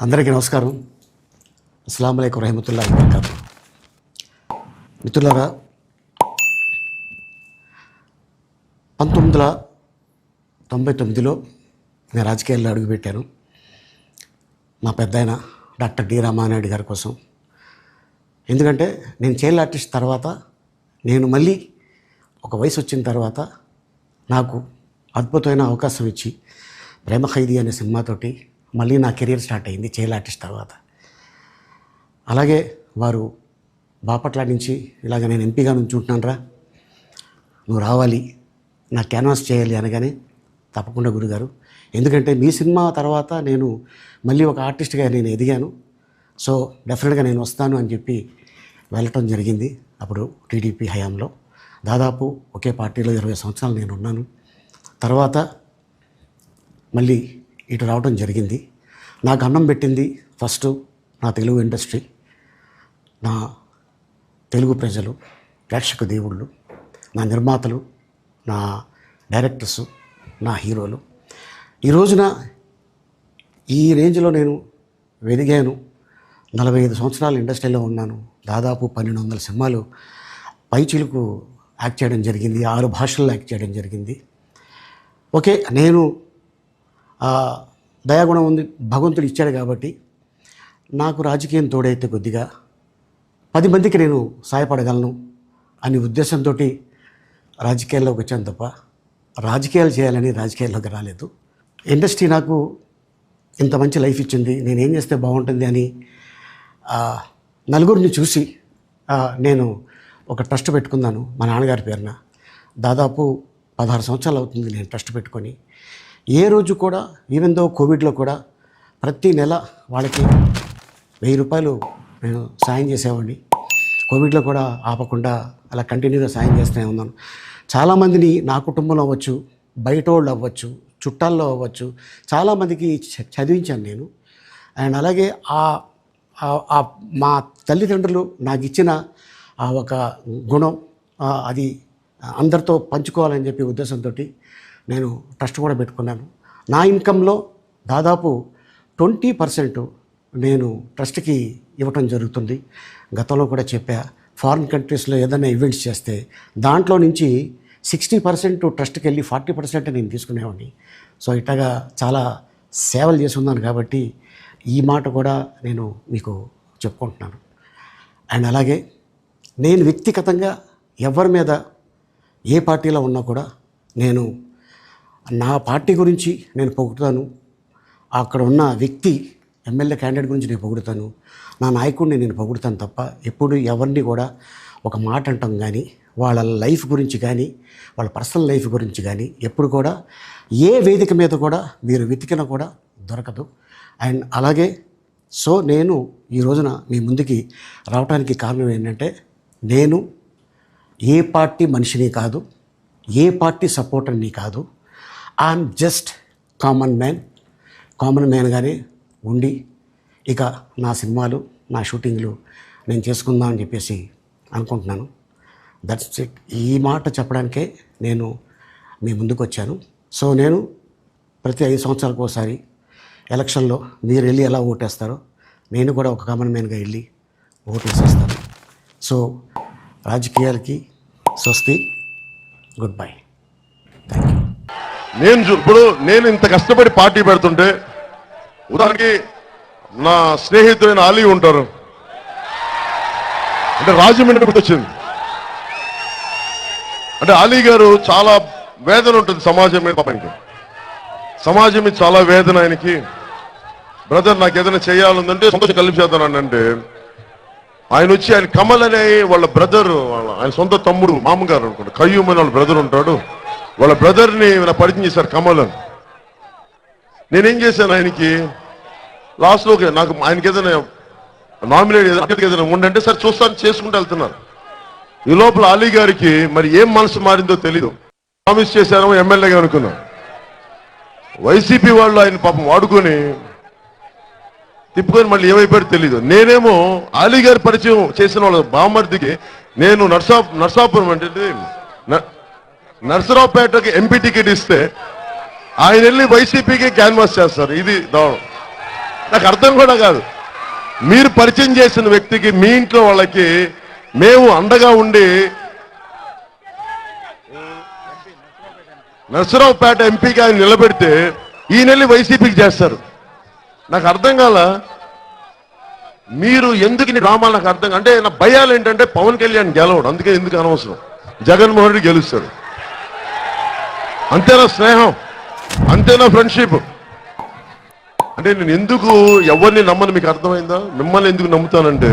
అందరికీ నమస్కారం. అస్సలాము అలైకుం రహమతుల్లాహి వబరకాతుహు. మిత్రులారా, 1999లో నేను రాజకీయాల్లో అడుగుపెట్టాను. మా పెద్దాయన డాక్టర్ డి రామానాయుడు గారి కోసం. ఎందుకంటే నేను చైల్డ్ ఆర్టిస్ట్ తర్వాత నేను మళ్ళీ ఒక వయసు వచ్చిన తర్వాత నాకు అద్భుతమైన అవకాశం ఇచ్చి ప్రేమ ఖైదీ అనే సినిమాతోటి మళ్ళీ నా కెరీర్ స్టార్ట్ అయింది చైల్డ్ ఆర్టిస్ట్ తర్వాత. అలాగే వారు బాపట్ల నుంచి ఇలాగ నేను ఎంపీగా నుంచుంటున్నాను రా, నువ్వు రావాలి, నా క్యాన్వాస్ చేయాలి అనగానే తప్పకుండా గురుగారు, ఎందుకంటే మీ సినిమా తర్వాత నేను మళ్ళీ ఒక ఆర్టిస్ట్గా నేను ఎదిగాను, సో డెఫినెట్గా నేను వస్తాను అని చెప్పి వెళ్ళటం జరిగింది. అప్పుడు టీడీపీ హయాంలో దాదాపు ఒకే పార్టీలో 20 సంవత్సరాలు నేను ఉన్నాను. తర్వాత మళ్ళీ ఇటు రావడం జరిగింది. నాకు అన్నం పెట్టింది ఫస్ట్ నా తెలుగు ఇండస్ట్రీ, నా తెలుగు ప్రజలు, ప్రేక్షక దేవుళ్ళు, నా నిర్మాతలు, నా డైరెక్టర్సు, నా హీరోలు. ఈ రోజున ఈ రేంజ్లో నేను ఎదిగాను. 45 సంవత్సరాలు ఇండస్ట్రీలో ఉన్నాను. దాదాపు 1200 సినిమాలు పైచిలకు యాక్ట్ చేయడం జరిగింది. 6 భాషల్లో యాక్ట్ చేయడం జరిగింది. ఓకే, నేను దయాగుణం ఉంది, భగవంతుడు ఇచ్చాడు కాబట్టి నాకు రాజకీయం తోడైతే కొద్దిగా 10 మందికి నేను సహాయపడగలను అనే ఉద్దేశంతో రాజకీయాల్లోకి వచ్చాను తప్ప రాజకీయాలు చేయాలని రాజకీయాల్లోకి రాలేదు. ఇండస్ట్రీ నాకు ఇంత మంచి లైఫ్ ఇచ్చింది, నేనేం చేస్తే బాగుంటుంది అని నలుగురిని చూసి నేను ఒక ట్రస్ట్ పెట్టుకున్నాను మా నాన్నగారి పేరున. దాదాపు 16 సంవత్సరాలు అవుతుంది నేను ట్రస్ట్ పెట్టుకొని. ఏ రోజు కూడా, ఈవెన్ దో కోవిడ్లో కూడా ప్రతి నెల వాళ్ళకి 1000 రూపాయలు నేను సాయం చేసేవాడిని. కోవిడ్లో కూడా ఆపకుండా అలా కంటిన్యూగా సాయం చేస్తూనే ఉన్నాను. చాలామందిని నా కుటుంబంలో అవ్వచ్చు, బయట వాళ్ళు అవ్వచ్చు, చుట్టాల్లో అవ్వచ్చు, చాలామందికి చదివించాను నేను. అండ్ అలాగే మా తల్లిదండ్రులు నాకు ఇచ్చిన ఆ ఒక గుణం అది అందరితో పంచుకోవాలని చెప్పి ఉద్దేశంతో నేను ట్రస్ట్ కూడా పెట్టుకున్నాను. నా ఇన్కంలో దాదాపు 20% నేను ట్రస్ట్కి ఇవ్వటం జరుగుతుంది. గతంలో కూడా చెప్పా, ఫారిన్ కంట్రీస్లో ఏదైనా ఈవెంట్స్ చేస్తే దాంట్లో నుంచి 60% ట్రస్ట్కి వెళ్ళి 40% నేను తీసుకునేవాడిని. సో ఇట్లాగా చాలా సేవలు చేసి ఉన్నాను కాబట్టి ఈ మాట కూడా నేను మీకు చెప్పుకుంటున్నాను. అండ్ అలాగే నేను వ్యక్తిగతంగా ఎవరి మీద ఏ పార్టీలో ఉన్నా కూడా నేను నా పార్టీ గురించి నేను పొగుడుతాను, అక్కడ ఉన్న వ్యక్తి ఎమ్మెల్యే క్యాండిడేట్ గురించి నేను పొగుడుతాను, నా నాయకుడిని నేను పొగుడుతాను తప్ప ఎప్పుడు ఎవరిని కూడా ఒక మాట అంటాం కానీ వాళ్ళ లైఫ్ గురించి కానీ వాళ్ళ పర్సనల్ లైఫ్ గురించి కానీ ఎప్పుడు కూడా ఏ వేదిక మీద కూడా మీరు వెతికినా కూడా దొరకదు. అండ్ అలాగే సో నేను ఈ రోజున మీ ముందుకి రావడానికి కారణం ఏంటంటే, నేను ఏ పార్టీ మనిషిని కాదు, ఏ పార్టీ సపోర్టర్ని కాదు, ఐఎమ్ జస్ట్ కామన్ మ్యాన్గానే ఉండి ఇక నా సినిమాలు, నా షూటింగ్లు నేను చేసుకుందామని చెప్పేసి అనుకుంటున్నాను. That's it. ఈ మాట చెప్పడానికే నేను మీ ముందుకు వచ్చాను. సో నేను ప్రతి 5 సంవత్సరాలకు ఒకసారి ఎలక్షన్లో మీరు వెళ్ళి ఎలా ఓటేస్తారో నేను కూడా ఒక కామన్ మ్యాన్గా వెళ్ళి ఓటు వేసేస్తాను. సో రాజకీయాలకి స్వస్తి, గుడ్ బై, థ్యాంక్ యూ. నేను ఇంత కష్టపడి పార్టీ పెడుతుంటే, ఉదాహరణకి నా స్నేహితుడైన అలీ ఉంటారు, అంటే రాజమండ్రి గుర్తొచ్చింది. అంటే అలీ గారు చాలా వేదన ఉంటుంది సమాజం మీద, పాపంకి సమాజం మీద చాలా వేదన ఆయనకి. బ్రదర్ నాకు ఏదైనా చేయాలందంటే సంతోషం కలిపేద్దాను అంటే ఆయన వచ్చి, ఆయన కమల్ అనే వాళ్ళ బ్రదర్, ఆయన సొంత తమ్ముడు మామగారు అనుకుంటా, కయ్యూమ్ అని వాళ్ళ బ్రదర్ ఉంటాడు, వాళ్ళ బ్రదర్ని పరిచయం చేశారు కమల్ అని. నేనేం చేశాను, ఆయనకి లాస్ట్లో నాకు ఆయనకి ఏదైనా నామినేట్ ఏదైనా ఉండంటే సరే చూస్తాను చేసుకుంటూ వెళ్తున్నారు. ఈ లోపల అలీ గారికి మరి ఏం మనసు మారిందో తెలీదు, ప్రామిస్ చేశారో ఎమ్మెల్యేగా అనుకున్నాం. వైసీపీ వాళ్ళు ఆయన పాపం వాడుకొని తిప్పుకొని మళ్ళీ ఏమైపోయాడో తెలీదు. నేనేమో అలీ గారి పరిచయం చేసిన వాళ్ళ బామర్దికి నేను నర్సాపురం అంటే నర్సరావుపేటకి ఎంపీ టికెట్ ఇస్తే ఆయన వెళ్ళి వైసీపీకి క్యాన్వాస్ చేస్తారు. ఇది దారుణం. నాకు అర్థం కూడా కాదు. మీరు పరిచయం చేసిన వ్యక్తికి మీ ఇంట్లో వాళ్ళకి మేము అండగా ఉండి నర్సరావుపేట ఎంపీగా ఆయన నిలబెడితే ఈ నెల వైసీపీకి చేస్తారు. నాకు అర్థం కాల. మీరు ఎందుకు ఇన్ని డ్రామాలు నాకు అర్థం అంటే నా భయాలు ఏంటంటే పవన్ కళ్యాణ్ గెలవడు, అందుకే ఎందుకు అనవసరం. జగన్మోహన్ రెడ్డి గెలుస్తాడు, అంతేనా స్నేహం, అంతేనా ఫ్రెండ్షిప్. అంటే నేను ఎందుకు ఎవరిని నమ్మను మీకు అర్థమైందా? మిమ్మల్ని ఎందుకు నమ్ముతానంటే